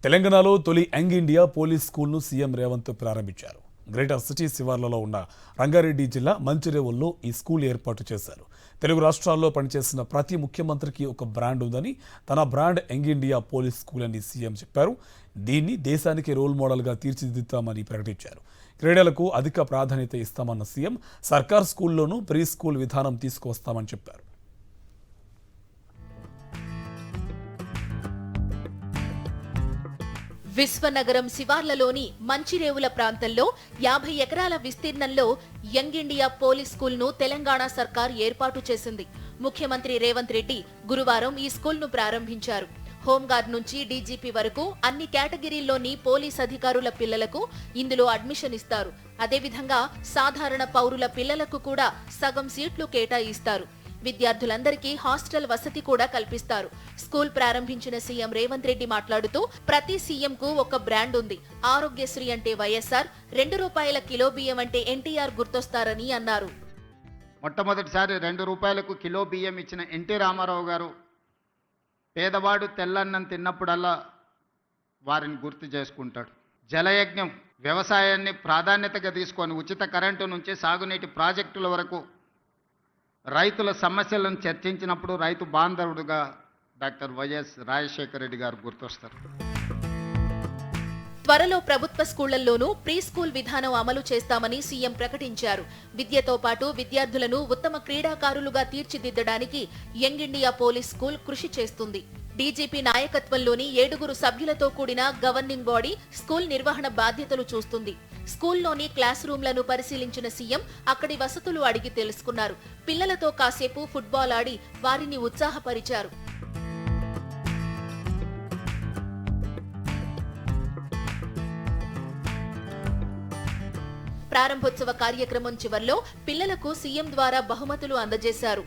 తెలంగాణలో తొలి young India police స్కూల్ను సీఎం రేవంత్ ప్రారంభించారు. గ్రేటర్ సిటీ శివార్లలో ఉన్న రంగారెడ్డి జిల్లా మంచిరేవుల్లో ఈ స్కూల్ ఏర్పాటు చేశారు. తెలుగు రాష్ట్రాల్లో పనిచేసిన ప్రతి ముఖ్యమంత్రికి ఒక బ్రాండ్ ఉందని, తన brand young India police school అని సీఎం చెప్పారు. దీన్ని దేశానికి రోల్ మోడల్గా తీర్చిదిద్దుతామని ప్రకటించారు. క్రీడలకు అధిక ప్రాధాన్యత ఇస్తామన్న సీఎం సర్కార్ స్కూల్లోనూ ప్రీ స్కూల్ విధానం తీసుకువస్తామని చెప్పారు. విశ్వనగరం శివార్లలోని మంచిరేవుల ప్రాంతంలో 50 ఎకరాల విస్తీర్ణంలో యంగ్ ఇండియా పోలీస్ స్కూల్ను తెలంగాణ సర్కార్ ఏర్పాటు చేసింది. ముఖ్యమంత్రి రేవంత్ రెడ్డి గురువారం ఈ స్కూల్ను ప్రారంభించారు. హోంగార్డ్ నుంచి డీజీపీ వరకు అన్ని కేటగిరీల్లోని పోలీస్ అధికారుల పిల్లలకు ఇందులో అడ్మిషన్ ఇస్తారు. అదేవిధంగా సాధారణ పౌరుల పిల్లలకు కూడా సగం సీట్లు కేటాయిస్తారు. విద్యార్థులందరికీ హాస్టల్ వసతి కూడా కల్పిస్తారు. స్కూల్ ప్రారంభించిన సీఎం రేవంత్ రెడ్డి మాట్లాడుతూ, ప్రతి సీఎంకు ఒక బ్రాండ్ ఉంది. ఆరోగ్యశ్రీ అంటే వైఎస్ఆర్, ₹2 కిలో బియ్యం అంటే ఎన్టీఆర్ గుర్తొస్తారని అన్నారు. మొట్టమొదటిసారి ₹2 కిలో బియ్యం ఇచ్చిన ఎన్టీ రామారావు గారు పేదవాడు తెల్లన్నం తిన్నప్పుడల్లా వారిని గుర్తు చేసుకుంటాడు. జలయజ్ఞం వ్యవసాయాన్ని ప్రాధాన్యతగా తీసుకొని ఉచిత కరెంటు నుంచి సాగునీటి ప్రాజెక్టుల వరకు రైతుల సమస్యలను చర్చించినప్పుడు రైతు బాంధవుడుగా డాక్టర్ వైఎస్ రాజశేఖర రెడ్డి గారు గుర్తొస్తారు. త్వరలో ప్రభుత్వ స్కూళ్లలోనూ ప్రీ స్కూల్ విధానం అమలు చేస్తామని సీఎం ప్రకటించారు. విద్యతో పాటు విద్యార్థులను ఉత్తమ క్రీడాకారులుగా తీర్చిదిద్దడానికి యంగ్ ఇండియా పోలీస్ స్కూల్ కృషి చేస్తుంది. డీజీపీ నాయకత్వంలోని 7 సభ్యులతో కూడిన గవర్నింగ్ బాడీ స్కూల్ నిర్వహణ బాధ్యతలు చూస్తుంది. స్కూల్లోని క్లాస్ రూమ్లను పరిశీలించిన సీఎం అక్కడి వసతులు అడిగి తెలుసుకున్నారు. పిల్లలతో కాసేపు ఫుట్బాల్ ఆడి వారిని ఉత్సాహపరిచారు. ప్రారంభోత్సవ కార్యక్రమం చివర్లో పిల్లలకు సీఎం ద్వారా బహుమతులు అందజేశారు.